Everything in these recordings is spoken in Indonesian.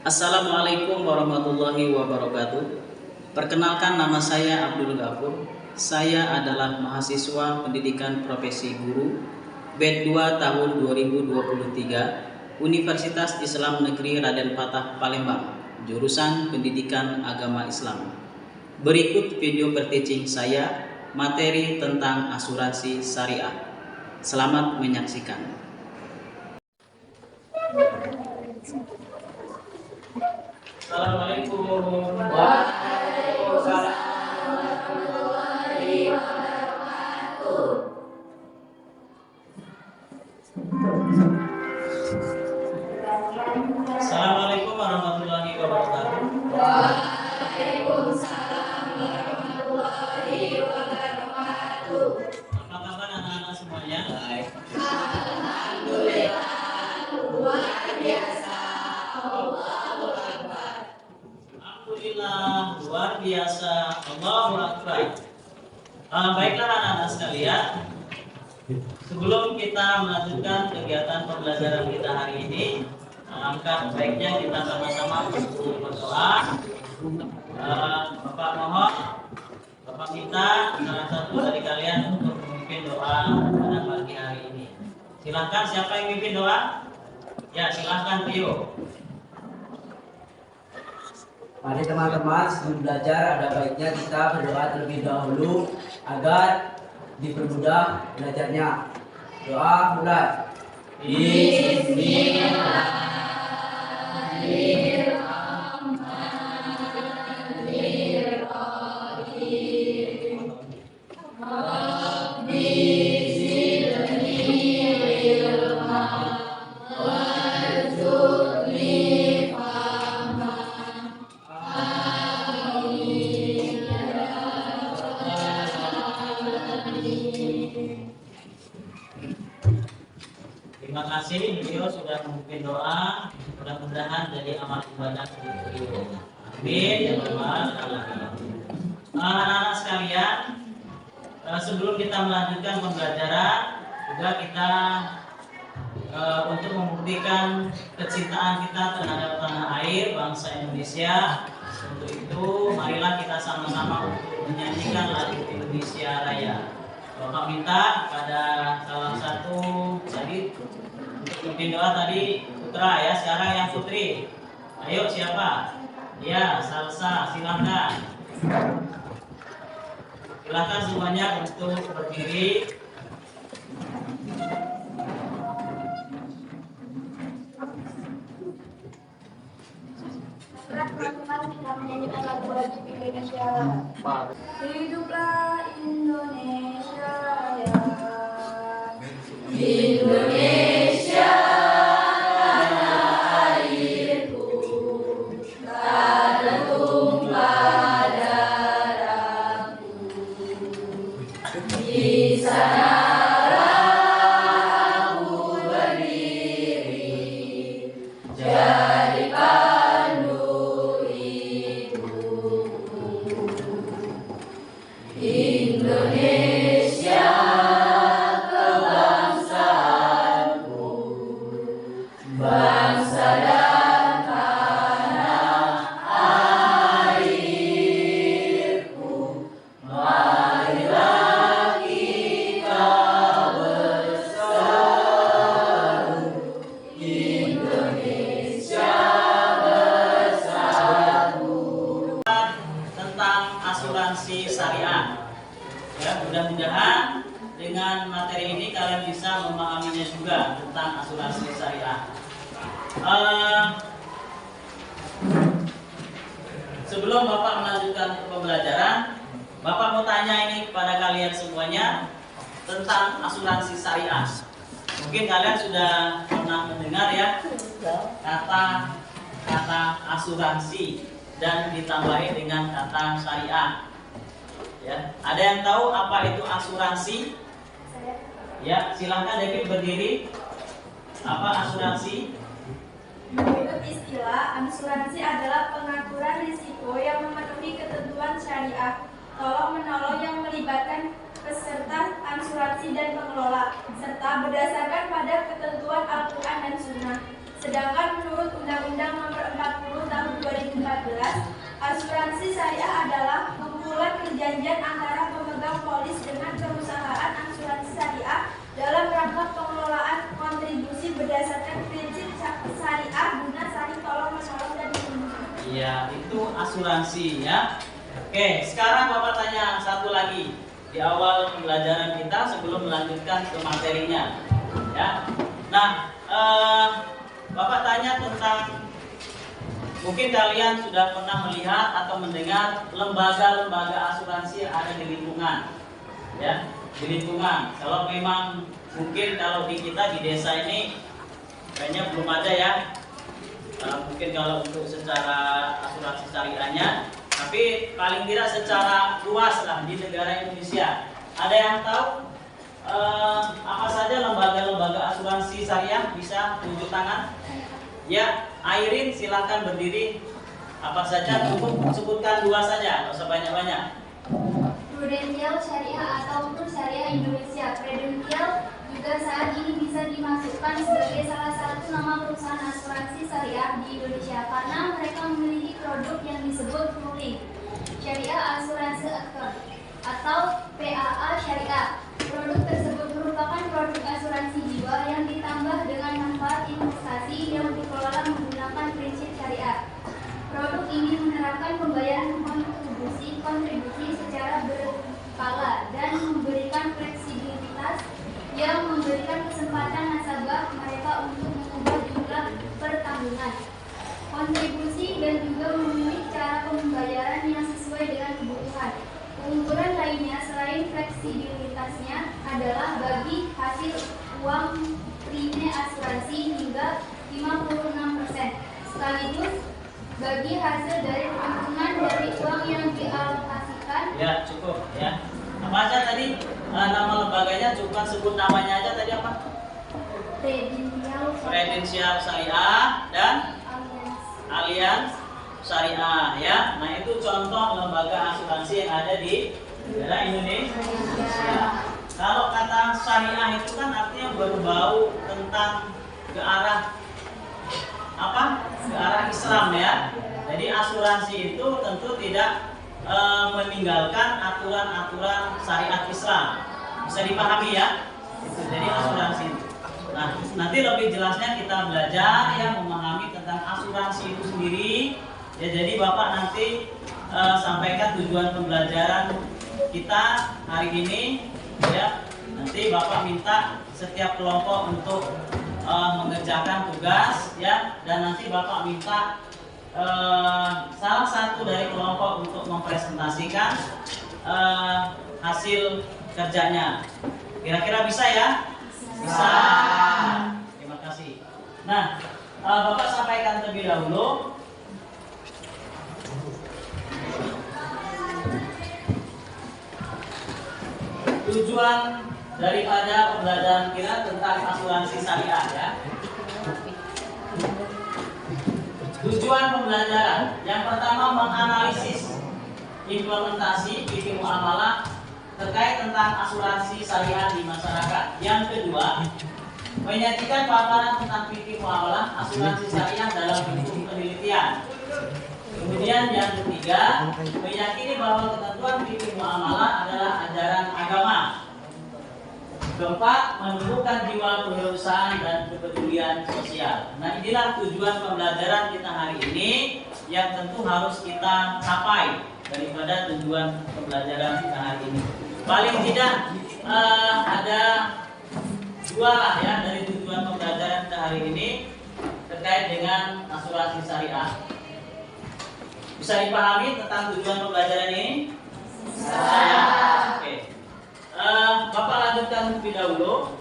Assalamualaikum warahmatullahi wabarakatuh. Perkenalkan, nama saya Abdul Ghafur. Saya adalah mahasiswa pendidikan profesi guru batch 2 tahun 2023 Universitas Islam Negeri Raden Patah Palembang, jurusan Pendidikan Agama Islam. Berikut video per-teaching saya, materi tentang asuransi syariah. Selamat menyaksikan. Assalamualaikum Waalaikumsalam warahmatullahi wabarakatuh. Assalamualaikum warahmatullahi wabarakatuh. Waalaikumsalam warahmatullahi wabarakatuh. Apa kabar anak-anak semuanya? Baik. Alhamdulillah, luar biasa. Allahu Akbar. Alhamdulillah, luar biasa. Allahu Akbar. Baiklah anak-anak sekalian, sebelum kita melanjutkan kegiatan pembelajaran kita hari ini, alangkah baiknya kita sama-sama berdoa. Bapak mohon, Bapak minta salah satu dari kalian untuk memimpin doa pada pagi hari ini. Silahkan, siapa yang memimpin doa? Ya, silahkan Tio. Mari teman-teman, sebelum belajar ada baiknya kita berdoa terlebih dahulu agar dipermudah belajarnya. Doa mulai. Bismillahirrahmanirrahim. Rabbi zidni ilma warzuqni fahma. Amin ya rabbal alamin. Terima kasih beliau sudah memimpin doa. Mudah-mudahan jadi amal ibadah beliau. Amin ya rabbal alamin. Anak-anak sekalian, sebelum kita melanjutkan pembelajaran, juga kita untuk membuktikan kecintaan kita terhadap tanah air bangsa Indonesia. Untuk itu, marilah kita sama-sama untuk menyanyikan lagu Indonesia Raya. Bapak minta pada salah satu tadi untuk memimpin doa tadi putra ya, sekarang yang putri. Ayo siapa? Ya, Salsa, silakan. Silakan semuanya untuk berdiri. Teman-teman kita menyanyikan lagu Indonesia. Hiduplah Indonesia Raya. Indonesia tanah airku, tak tertumpah darahku. Di sanalah aku berdiri, jadi pandu hidupku. Indonesia kebangsaanku, bangsa dan tanah airku. Marilah kita bersatu, Indonesia bersatu. Tentang asuransi syariah. Ya, mudah-mudahan dengan materi ini kalian bisa memahaminya juga tentang asuransi syariah. Sebelum Bapak melanjutkan pembelajaran, Bapak mau tanya ini kepada kalian semuanya tentang asuransi syariah. Mungkin kalian sudah pernah mendengar ya kata asuransi dan ditambahi dengan kata syariah. Ya, ada yang tahu apa itu asuransi? Ya, silahkan David berdiri. Apa asuransi? Menurut istilah, asuransi adalah pengaturan risiko yang memenuhi ketentuan syariah, tolong-menolong yang melibatkan peserta asuransi dan pengelola, serta berdasarkan pada ketentuan Al-Quran dan Sunnah. Sedangkan menurut Undang-Undang Nomor 40 Asuransi syariah adalah kumpulan perjanjian antara pemegang polis dengan perusahaan asuransi syariah dalam rangka pengelolaan kontribusi berdasarkan prinsip syariah guna saling tolong menolong dan melindungi. Iya, itu asuransi ya. Oke, sekarang Bapak tanya satu lagi di awal pembelajaran kita sebelum melanjutkan ke materinya. Ya. Nah, Bapak tanya tentang, mungkin kalian sudah pernah melihat atau mendengar lembaga-lembaga asuransi yang ada di lingkungan. Ya, di lingkungan. Kalau memang mungkin kalau di kita di desa ini kayaknya belum ada ya. Mungkin kalau untuk secara asuransi syariahnya, tapi paling tidak secara luas lah di negara Indonesia. Ada yang tahu apa saja lembaga-lembaga asuransi syariah? Bisa tunjuk tangan? Ya, Airin silakan berdiri. Apa saja? Cukup sebutkan 2 saja, nggak usah banyak-banyak. Prudential Syariah atau Pur Syariah Indonesia. Prudential juga saat ini bisa dimasukkan sebagai salah satu nama perusahaan asuransi syariah di Indonesia karena mereka memiliki produk yang disebut Pruling Syariah Asuransi Account atau PAA Syariah. Produk tersebut merupakan produk asuransi jiwa yang ditambah dengan manfaat investasi yang dikelola menggunakan prinsip syariah. Produk ini menerapkan pembayaran kontribusi secara berkala dan memberikan fleksibilitas yang memberikan kesempatan nasabah mereka untuk mengubah jumlah pertanggungan kontribusi dan juga memilih cara pembayaran yang sesuai dengan kebutuhan. Keunggulan lainnya selain fleksibilitasnya adalah bagi hasil uang prime asuransi hingga 56%, sekaligus bagi hasil dari keuntungan dari uang yang dialokasikan. Ya, cukup ya. Apa aja tadi nama lembaganya? Cukup sebut namanya aja tadi apa? Prudential Syariah dan Allianz Syariah ya. Nah, itu contoh lembaga asuransi yang ada di negara Indonesia. Kalau kata syariah itu kan artinya berbau tentang ke arah apa? Ke arah Islam ya. Jadi asuransi itu tentu tidak meninggalkan aturan-aturan syariat Islam. Bisa dipahami ya? Itu jadi asuransi. Nah, nanti lebih jelasnya kita belajar ya memahami tentang asuransi itu sendiri. Ya, jadi Bapak nanti sampaikan tujuan pembelajaran kita hari ini ya. Nanti Bapak minta setiap kelompok untuk mengerjakan tugas ya, dan nanti Bapak minta salah satu dari kelompok untuk mempresentasikan hasil kerjanya. Kira-kira bisa ya? Bisa. Terima kasih. Nah, Bapak sampaikan terlebih dahulu. Tujuan daripada pembelajaran kita tentang asuransi syariah ya. Tujuan pembelajaran yang pertama menganalisis implementasi fikih muamalah terkait tentang asuransi syariah di masyarakat. Yang kedua, menyajikan paparan tentang fikih muamalah asuransi syariah dalam bentuk penelitian. Kemudian yang ketiga, meyakini bahwa ketentuan fikih muamalah adalah ajaran agama. Keempat, menumbuhkan jiwa kewirausahaan dan kepedulian sosial. Nah, inilah tujuan pembelajaran kita hari ini yang tentu harus kita capai daripada tujuan pembelajaran kita hari ini. Paling tidak ada 2 lah ya dari tujuan pembelajaran kita hari ini terkait dengan asuransi syariah. Bisa dipahami tentang tujuan pembelajaran ini? Bisa. Oke. Bapak lanjutkan lebih dahulu.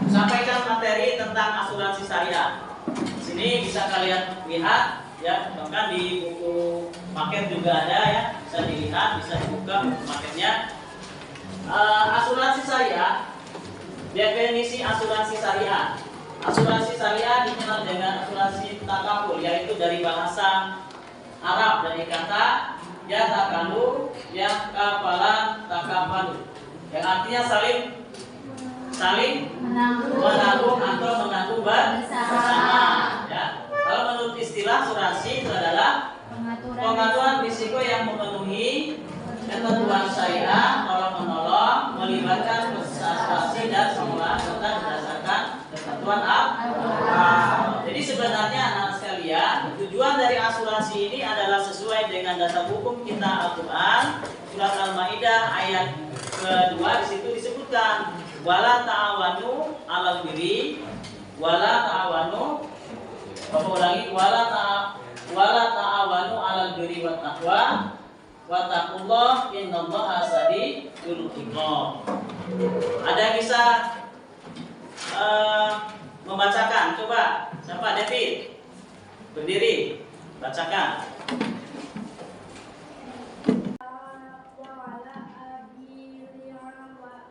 Sampaikan materi tentang asuransi syariah. Di sini bisa kalian lihat ya, bahkan di buku paket juga ada ya, bisa dilihat, bisa dibuka buku paketnya. Asuransi syariah, definisi asuransi syariah. Asuransi syariah dikenal dengan asuransi takaful, yaitu dari bahasa Arab dari kata ya takalu, ya kafalan takafalu, yang artinya saling menanggung atau menanggung bersama. Ya. Kalau menurut istilah asuransi sebenarnya anak sekalian, tujuan dari asuransi ini adalah sesuai dengan dasar hukum kita Al-Quran, surat Al-Maidah ayat kedua. Di situ disebutkan wala ta'awanu 'alal birri wala ta'awanu, Bapak ulangi, wala ta'awanu 'alal birri wat taqwa wattaqullah innallaha shadidul iqab. Ada yang bisa membacakan? Coba, siapa? David, berdiri, bacakan.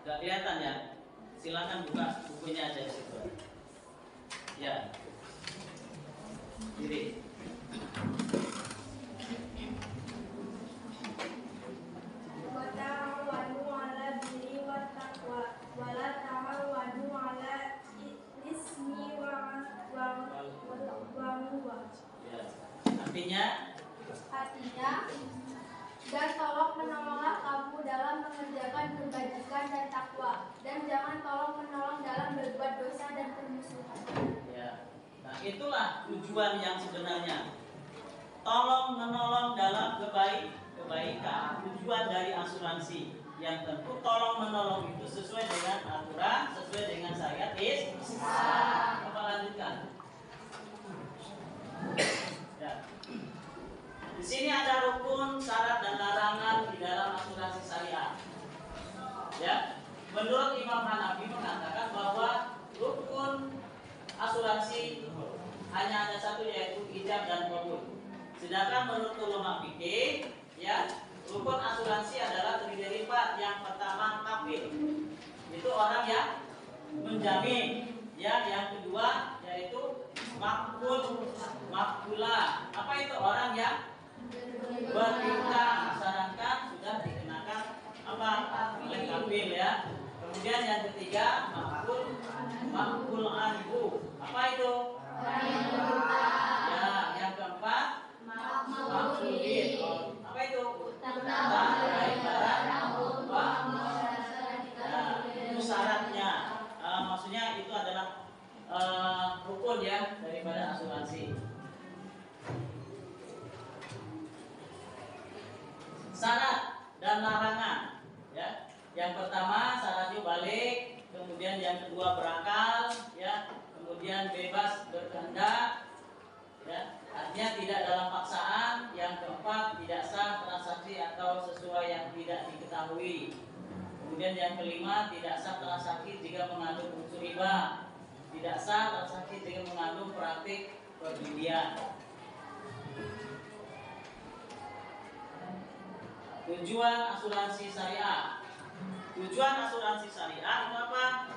Gak kelihatan ya? Silakan buka bukunya aja di situ. Ya, diri. Ya. Artinya, dan tolong menolonglah kamu dalam mengerjakan kebajikan dan takwa, dan jangan tolong menolong dalam berbuat dosa dan permusuhan. Ya. Nah, itulah tujuan yang sebenarnya. Tolong menolong dalam kebaikan. Tujuan dari asuransi yang tentu tolong menolong itu sesuai dengan aturan, sesuai dengan syariat Islam. Apa lanjutkan? Ya. Di sini ada rukun, syarat dan larangan di dalam asuransi syariah. Ya, menurut Imam Hanafi mengatakan bahwa rukun asuransi hanya ada satu, yaitu ijab dan qabul. Sedangkan menurut ulama fikih, ya, rukun asuransi adalah terdiri dari 4. Yang pertama kafil, itu orang yang menjamin. Ya, yang kedua yaitu makbula. Apa itu? Orang yang berhutang, syaratkan sudah dikenakan apa oleh kafil, ya. Kemudian yang ketiga makbul anhu. Apa itu? Ya, yang keempat makbulin. Apa itu? Baik barang itu syaratnya. Maksudnya itu adalah rukun ya daripada asuransi. Syarat dan larangan, ya. Yang pertama syaratnya balik, kemudian yang kedua berakal, ya, kemudian bebas berkehendak, ya, artinya tidak dalam paksaan. Yang keempat tidak sah transaksi atau sesuai yang tidak diketahui. Kemudian yang kelima tidak sah transaksi jika mengandung unsur riba, tidak sah transaksi jika mengandung praktik perjudian. Tujuan asuransi syariah. Tujuan asuransi syariah itu apa?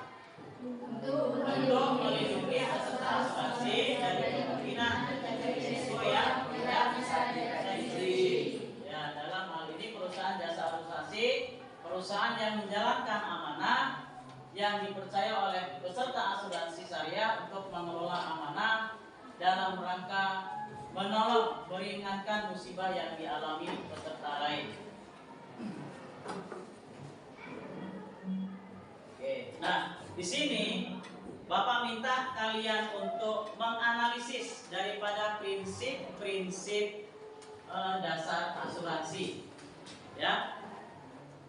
Untuk melindungi peserta asuransi dari kemungkinan risiko yang tidak bisa diprediksi. Ya, dalam hal ini perusahaan jasa asuransi, perusahaan yang menjalankan amanah yang dipercaya oleh peserta asuransi syariah untuk mengelola amanah dalam rangka menolong meringankan musibah yang dialami peserta lain. Oke, nah di sini Bapak minta kalian untuk menganalisis daripada prinsip-prinsip dasar asuransi, ya.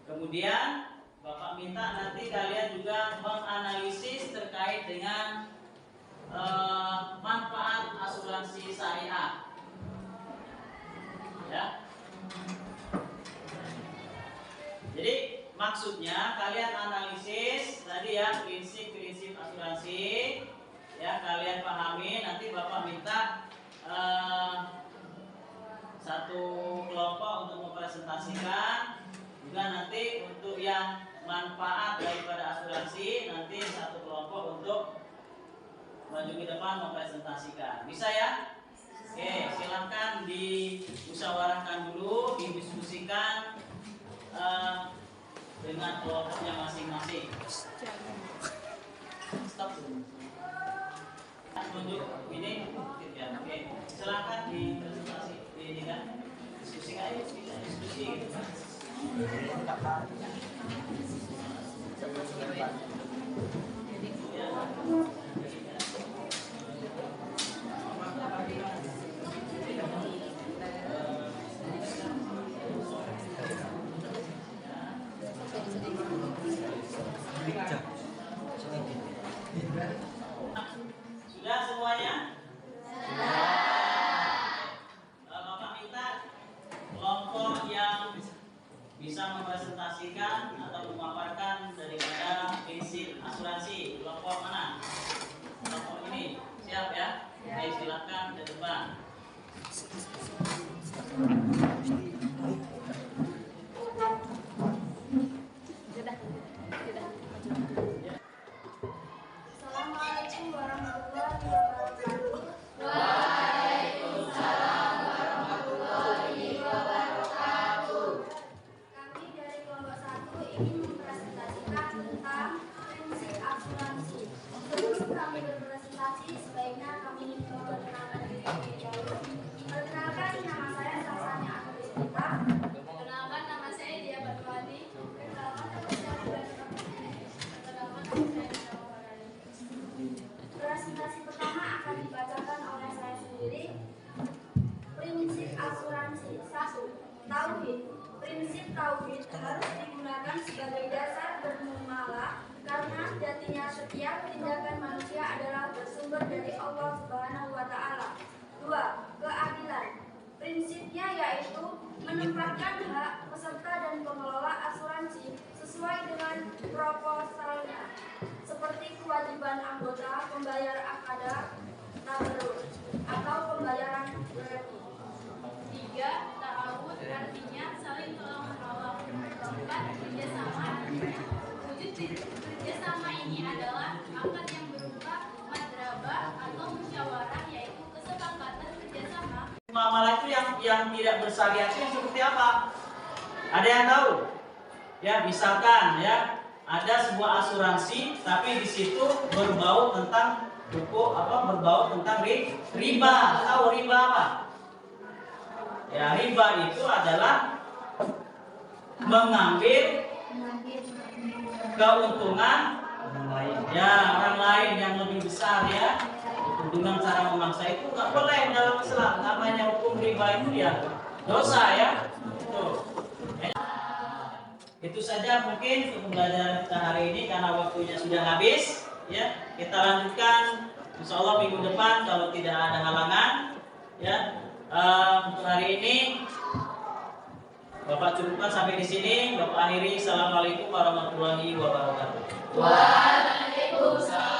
Kemudian Bapak minta nanti kalian juga menganalisis terkait dengan manfaat asuransi syariah, ya. Jadi maksudnya kalian analisis tadi ya prinsip-prinsip asuransi, ya, kalian pahami. Nanti Bapak minta satu kelompok untuk mempresentasikan, juga nanti untuk yang manfaat daripada asuransi nanti satu kelompok untuk maju ke depan mempresentasikan. Bisa ya? Oke, silahkan dimusyawarahkan dulu, didiskusikan dengan kelompoknya masing-masing. Stop dulu. Tunjuk ini, ya, oke. Silakan di presentasi, ini kan diskusikan, diskusi gitu kan. Ya. silakan ke depan. Assalamualaikum warahmatullahi wabarakatuh. Kami dari kelompok 1 ingin mempresentasikan tentang prinsip asuransi. Sebelum kami berpresentasi, sebaiknya kami memperkenalkan diri terlebih dahulu. Perkenalkan, nama saya Sasanya Akadis Pita. Perkenalkan, nama saya Dia Batuwati. Perkenalkan, nama saya Perkenalkan, nama saya Dina Maharani. Presentasi pertama akan dibacakan oleh saya sendiri. Prinsip asuransi 1. Tauhid. Prinsip tauhid harus digunakan sebagai dasar bermuamalah karena sejatinya setiap tindakan manusia adalah bersumber dari Allah Subhanahu wa taala. 2. Keadilan. Prinsipnya yaitu menempatkan hak peserta dan pengelola asuransi sesuai dengan proposalnya, seperti kewajiban anggota membayar akada tabarruk atau pembayaran royalti. 3. Ta'awun artinya saling tolong menolong. 4. Kerjasama. Wujud kerjasama ini adalah akad yang berupa madrabah atau musyawarah, yaitu kesepakatan kerjasama. Muamalah itu yang tidak bersyariat itu seperti apa? Ada yang tahu? Ya, misalkan ya ada sebuah asuransi tapi di situ berbau tentang berbau tentang riba. Tahu riba apa? Ya, riba itu adalah mengambil keuntungan ya orang lain yang lebih besar ya dengan cara memaksa. Itu nggak boleh dalam Islam. Namanya hukum riba itu ya dosa ya. Itu saja mungkin untuk pembelajaran kita hari ini karena waktunya sudah habis ya. Kita lanjutkan insyaallah minggu depan kalau tidak ada halangan ya. Untuk hari ini Bapak cukupkan sampai di sini. Bapak akhiri. Assalamualaikum warahmatullahi wabarakatuh. Waalaikumsalam.